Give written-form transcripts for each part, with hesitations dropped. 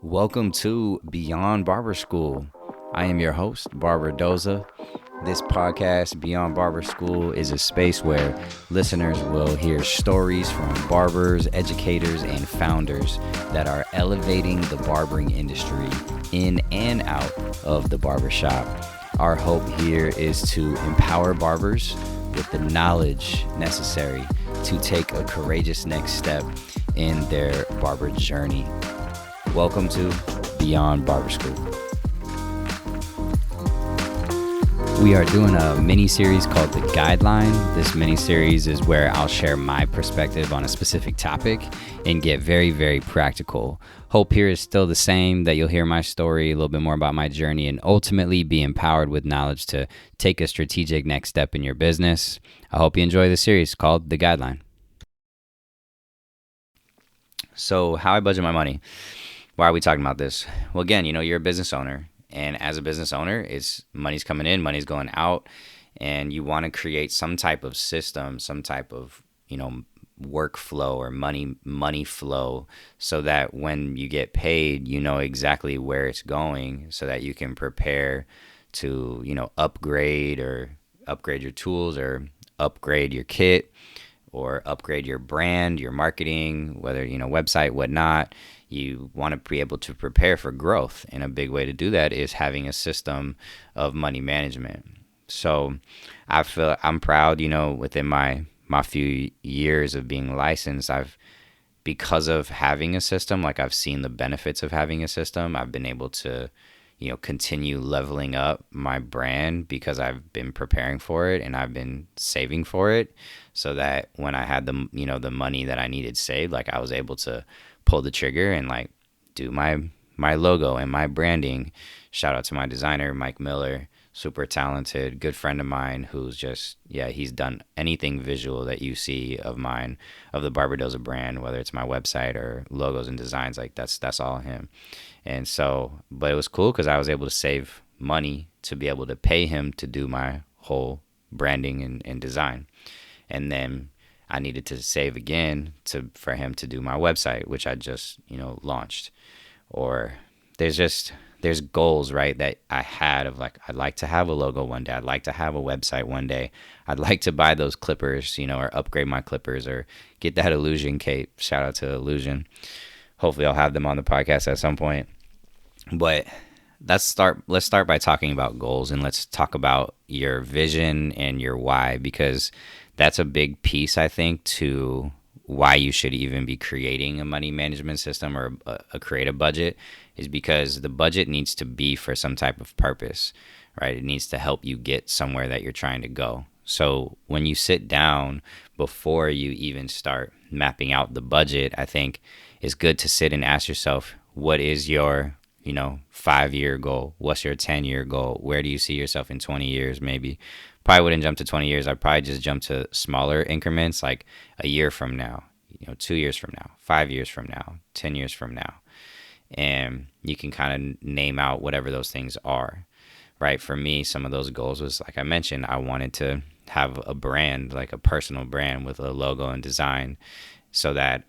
Welcome to Beyond Barber School. I am your host, Barbara Doza. This podcast, Beyond Barber School, is a space where listeners will hear stories from barbers, educators, and founders that are elevating the barbering industry in and out of the barbershop. Our hope here is to empower barbers with the knowledge necessary to take a courageous next step in their barber journey. Welcome to Beyond Barber School. We are doing a mini-series called The Guideline. This mini-series is where I'll share my perspective on a specific topic and get very, very practical. Hope here is still the same, that you'll hear my story, a little bit more about my journey, and ultimately be empowered with knowledge to take a strategic next step in your business. I hope you enjoy the series called The Guideline. So, how I budget my money. Why are we talking about this? Well, again, you're a business owner, and as a business owner, money's coming in, money's going out, and you want to create some type of system, some type of, workflow or money flow, so that when you get paid, you know exactly where it's going, so that you can prepare to, upgrade your tools, or upgrade your kit, or upgrade your brand, your marketing, whether, website, whatnot. You want to be able to prepare for growth. And a big way to do that is having a system of money management. So I feel I'm proud, within my few years of being licensed, because of having a system, like I've seen the benefits of having a system. I've been able to, continue leveling up my brand because I've been preparing for it and I've been saving for it, so that when I had the money that I needed saved, like I was able to pull the trigger and like do my logo and my branding. Shout out to my designer, Mike Miller, super talented, good friend of mine, who's just, he's done anything visual that you see of mine, of the Barber Doza brand, whether it's my website or logos and designs, like that's all him. And so, but it was cool because I was able to save money to be able to pay him to do my whole branding and design. And then I needed to save again for him to do my website, which I just, launched. Or there's goals, right, that I had of like, I'd like to have a logo one day. I'd like to have a website one day. I'd like to buy those clippers, or upgrade my clippers, or get that Illusion cape. Shout out to Illusion. Hopefully I'll have them on the podcast at some point. But let's start by talking about goals, and let's talk about your vision and your why, because that's a big piece, I think, to why you should even be creating a money management system or a creative budget, is because the budget needs to be for some type of purpose, right? It needs to help you get somewhere that you're trying to go. So when you sit down, before you even start mapping out the budget, I think it's good to sit and ask yourself, what is your 5-year goal? What's your 10-year goal? Where do you see yourself in 20 years? Maybe probably wouldn't jump to 20 years. I'd probably just jump to smaller increments, like a year from now, 2 years from now, 5 years from now, 10 years from now. And you can kind of name out whatever those things are, right? For me, some of those goals was, like I mentioned, I wanted to have a brand, like a personal brand with a logo and design, so that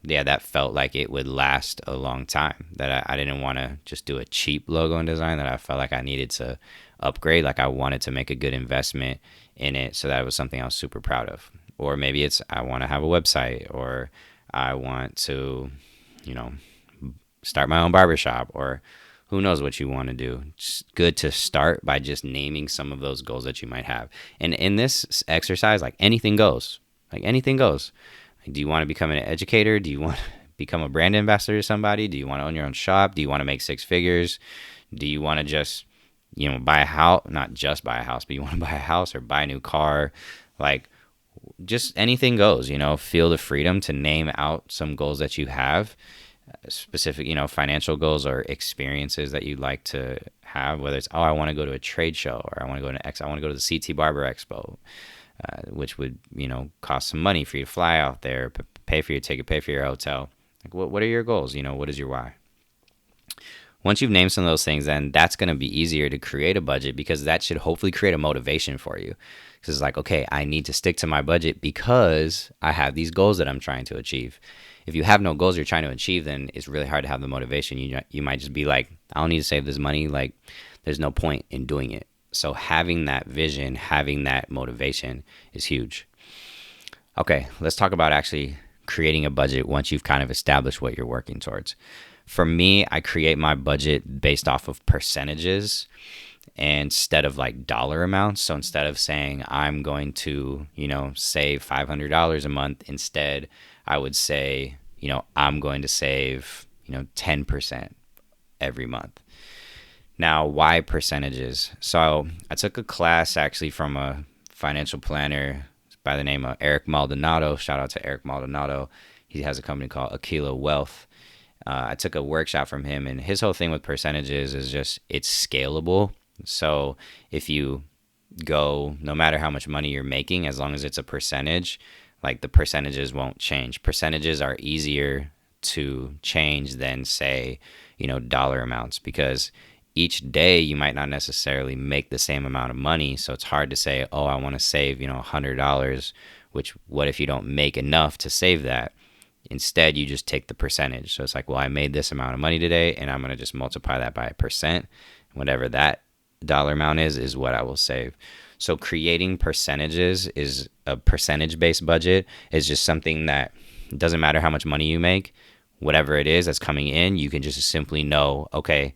that felt like it would last a long time, that I didn't want to just do a cheap logo and design, that I felt like I needed to upgrade. Like I wanted to make a good investment in it, so that it was something I was super proud of. Or maybe it's, I want to have a website, or I want to, start my own barbershop, or who knows what you want to do. It's good to start by just naming some of those goals that you might have. And in this exercise, like anything goes. Like anything goes. Do you want to become an educator? Do you want to become a brand ambassador to somebody? Do you want to own your own shop? Do you want to make 6 figures? Do you want to just, buy a house? Not just buy a house, but you want to buy a house or buy a new car? Like, just anything goes, feel the freedom to name out some goals that you have, specific, financial goals or experiences that you'd like to have, whether it's, I want to go to a trade show, or I want to go to the CT Barber Expo. Which would, cost some money for you to fly out there, pay for your ticket, pay for your hotel. Like, what are your goals? What is your why? Once you've named some of those things, then that's going to be easier to create a budget, because that should hopefully create a motivation for you. Because it's like, okay, I need to stick to my budget because I have these goals that I'm trying to achieve. If you have no goals you're trying to achieve, then it's really hard to have the motivation. You might just be like, I don't need to save this money. Like, there's no point in doing it. So having that vision, having that motivation is huge. Okay, let's talk about actually creating a budget once you've kind of established what you're working towards. For me, I create my budget based off of percentages instead of like dollar amounts. So instead of saying I'm going to, save $500 a month, instead I would say, I'm going to save, 10% every month. Now, why percentages? So I took a class actually from a financial planner by the name of Eric Maldonado. Shout out to Eric Maldonado. He has a company called Aquila Wealth. I took a workshop from him, and his whole thing with percentages is just it's scalable. So if you go, no matter how much money you're making, as long as it's a percentage, like the percentages won't change. Percentages are easier to change than, say, dollar amounts, because each day you might not necessarily make the same amount of money. So it's hard to say, oh, I want to save, $100, which what if you don't make enough to save that? Instead, you just take the percentage. So it's like, well, I made this amount of money today, and I'm going to just multiply that by a percent. Whatever that dollar amount is what I will save. So creating percentages is a percentage-based budget is just something that doesn't matter how much money you make, whatever it is that's coming in, you can just simply know, okay,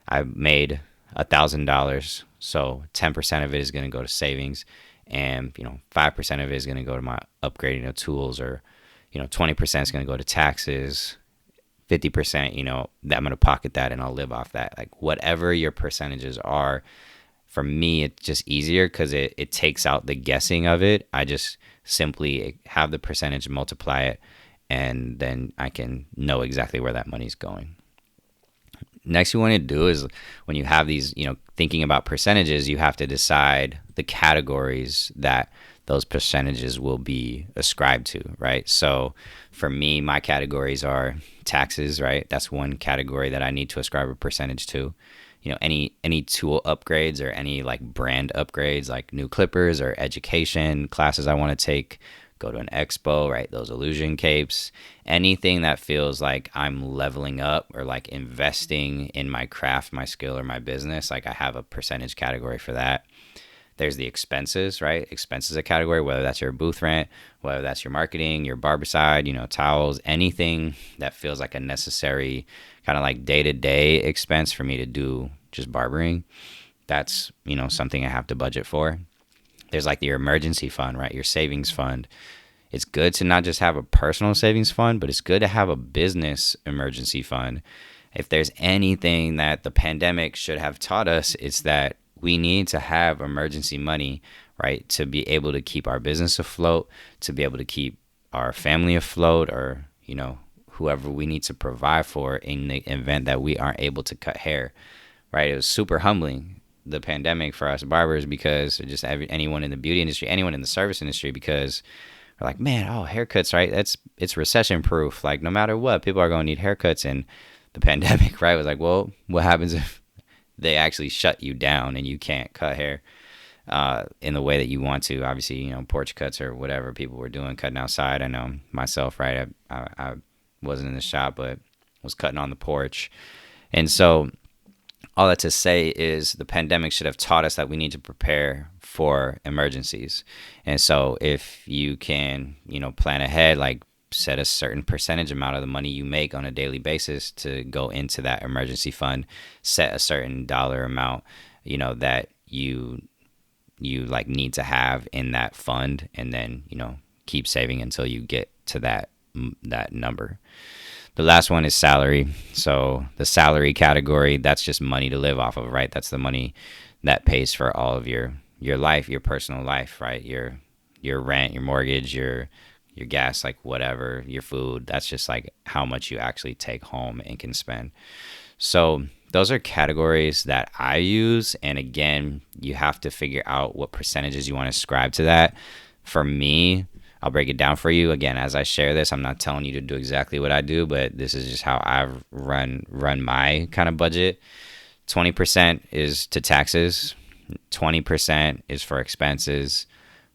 I made $1,000, so 10% of it is going to go to savings, and 5% of it is going to go to my upgrading of tools, or 20% is going to go to taxes, 50%, that I'm going to pocket that and I'll live off that. Like whatever your percentages are, for me, it's just easier because it takes out the guessing of it. I just simply have the percentage, multiply it, and then I can know exactly where that money's going. Next, you want to do is when you have these, thinking about percentages, you have to decide the categories that those percentages will be ascribed to, right? So for me, my categories are taxes, right? That's one category that I need to ascribe a percentage to. Any tool upgrades or any like brand upgrades, like new clippers or education classes I want to take, go to an expo, right? Those illusion capes, anything that feels like I'm leveling up or like investing in my craft, my skill, or my business, like I have a percentage category for that. There's the expenses, right? Expenses a category, whether that's your booth rent, whether that's your marketing, your barbicide, towels, anything that feels like a necessary kind of like day-to-day expense for me to do just barbering. That's, something I have to budget for. There's like your emergency fund, right? Your savings fund. It's good to not just have a personal savings fund, but it's good to have a business emergency fund. If there's anything that the pandemic should have taught us, it's that we need to have emergency money, right? To be able to keep our business afloat, to be able to keep our family afloat, or, whoever we need to provide for in the event that we aren't able to cut hair, right? It was super humbling, the pandemic, for us barbers, because just anyone in the beauty industry, anyone in the service industry, because we're like, man, haircuts, right? It's recession proof. Like no matter what, people are going to need haircuts. And the pandemic, right, was like, well, what happens if they actually shut you down and you can't cut hair in the way that you want to? Obviously, porch cuts or whatever people were doing, cutting outside. I know myself, right? I wasn't in the shop, but was cutting on the porch. And so all that to say is the pandemic should have taught us that we need to prepare for emergencies. And so if you can, plan ahead, like set a certain percentage amount of the money you make on a daily basis to go into that emergency fund, set a certain dollar amount, that you like need to have in that fund, and then, keep saving until you get to that number. The last one is salary. So the salary category, that's just money to live off of, right? That's the money that pays for all of your life, your personal life, right? Your rent, your mortgage, your gas, like whatever, your food. That's just like how much you actually take home and can spend. So those are categories that I use. And again, you have to figure out what percentages you want to ascribe to that. For me, I'll break it down for you. Again, as I share this, I'm not telling you to do exactly what I do, but this is just how I've run my kind of budget. 20% is to taxes, 20% is for expenses,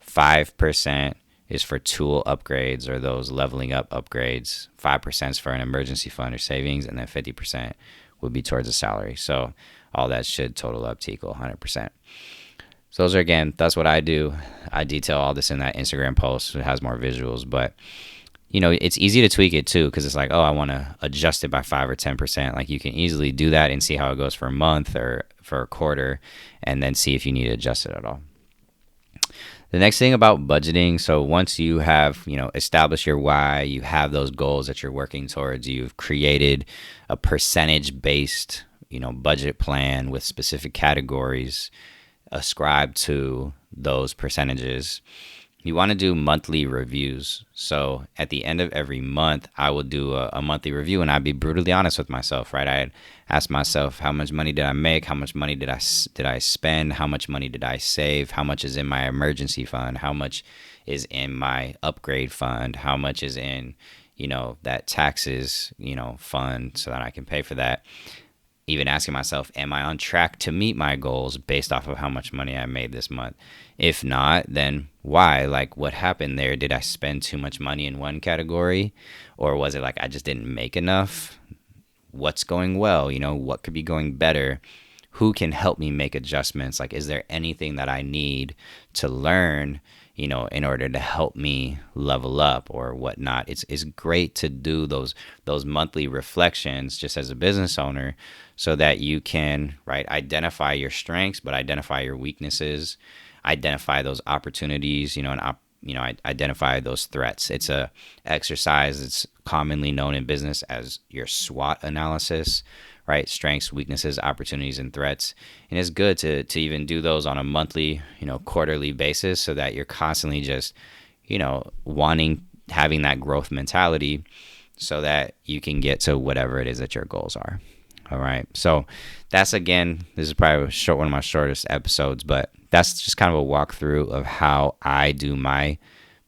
5% is for tool upgrades or those leveling up upgrades, 5% is for an emergency fund or savings, and then 50% would be towards a salary. So all that should total up to equal 100%. So those are, again, that's what I do. I detail all this in that Instagram post. It has more visuals, but it's easy to tweak it too, because it's like, oh, I want to adjust it by 5 or 10%. Like, you can easily do that and see how it goes for a month or for a quarter, and then see if you need to adjust it at all. The next thing about budgeting, so once you have, established your why, you have those goals that you're working towards, you've created a percentage-based, budget plan with specific categories ascribed to those percentages. You want to do monthly reviews. So at the end of every month, I will do a monthly review, and I'd be brutally honest with myself, right? I'd ask myself, how much money did I make? How much money did I spend? How much money did I save? How much is in my emergency fund? How much is in my upgrade fund? How much is in, that taxes, fund, so that I can pay for that? Even asking myself, am I on track to meet my goals based off of how much money I made this month? If not, then why? Like, what happened there? Did I spend too much money in one category? Or was it like I just didn't make enough? What's going well? What could be going better? Who can help me make adjustments? Like, is there anything that I need to learn, in order to help me level up or whatnot? It's great to do those monthly reflections just as a business owner, so that you can, right, identify your strengths, but identify your weaknesses, identify those opportunities, and identify those threats. It's a exercise that's commonly known in business as your SWOT analysis, right? Strengths, weaknesses, opportunities, and threats. And it's good to even do those on a monthly, quarterly basis, so that you're constantly just, having that growth mentality, so that you can get to whatever it is that your goals are. All right. So that's, again, this is probably one of my shortest episodes, but that's just kind of a walkthrough of how I do my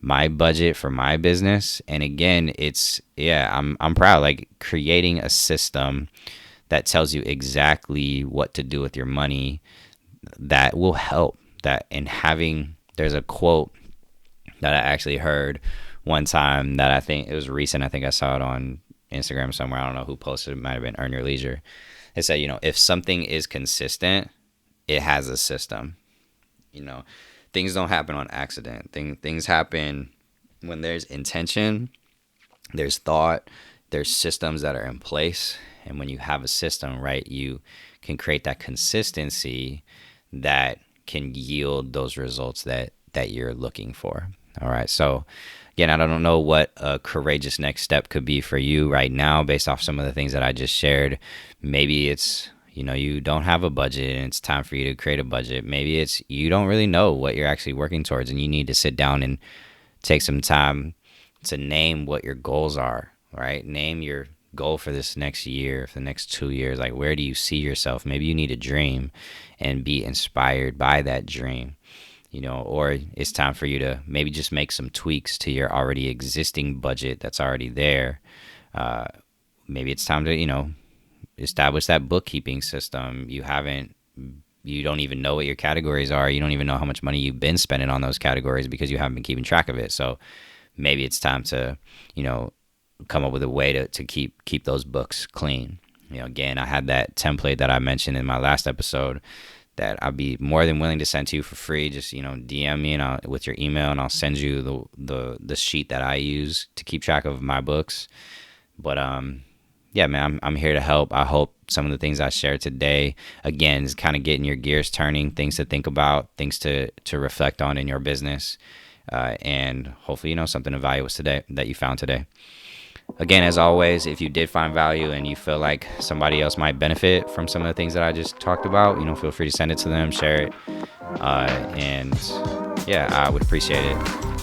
budget for my business. And again, I'm proud, like, creating a system that tells you exactly what to do with your money that will help. There's a quote that I actually heard one time that I think it was recent. I think I saw it on Instagram somewhere. I don't know who posted it. It might have been Earn Your Leisure. It said, if something is consistent, it has a system. Things don't happen on accident. Things happen when there's intention, there's thought, there's systems that are in place. And when you have a system, right, you can create that consistency that can yield those results that you're looking for. All right. So again, I don't know what a courageous next step could be for you right now based off some of the things that I just shared. Maybe it's, you don't have a budget and it's time for you to create a budget. Maybe it's you don't really know what you're actually working towards, and you need to sit down and take some time to name what your goals are, right? Name your goal for this next year, for the next 2 years. Like, where do you see yourself? Maybe you need a dream and be inspired by that dream. Or it's time for you to maybe just make some tweaks to your already existing budget that's already there. Maybe it's time to, establish that bookkeeping system. You don't even know what your categories are. You don't even know how much money you've been spending on those categories because you haven't been keeping track of it. So maybe it's time to, come up with a way to keep those books clean. Again, I had that template that I mentioned in my last episode that I'd be more than willing to send to you for free. Just, DM me with your email, and I'll send you the sheet that I use to keep track of my books. But yeah, man, I'm here to help. I hope some of the things I shared today, again, is kind of getting your gears turning, things to think about, things to reflect on in your business, and hopefully, something of value was today that you found today. Again, as always, if you did find value and you feel like somebody else might benefit from some of the things that I just talked about, feel free to send it to them, share it, and yeah, I would appreciate it.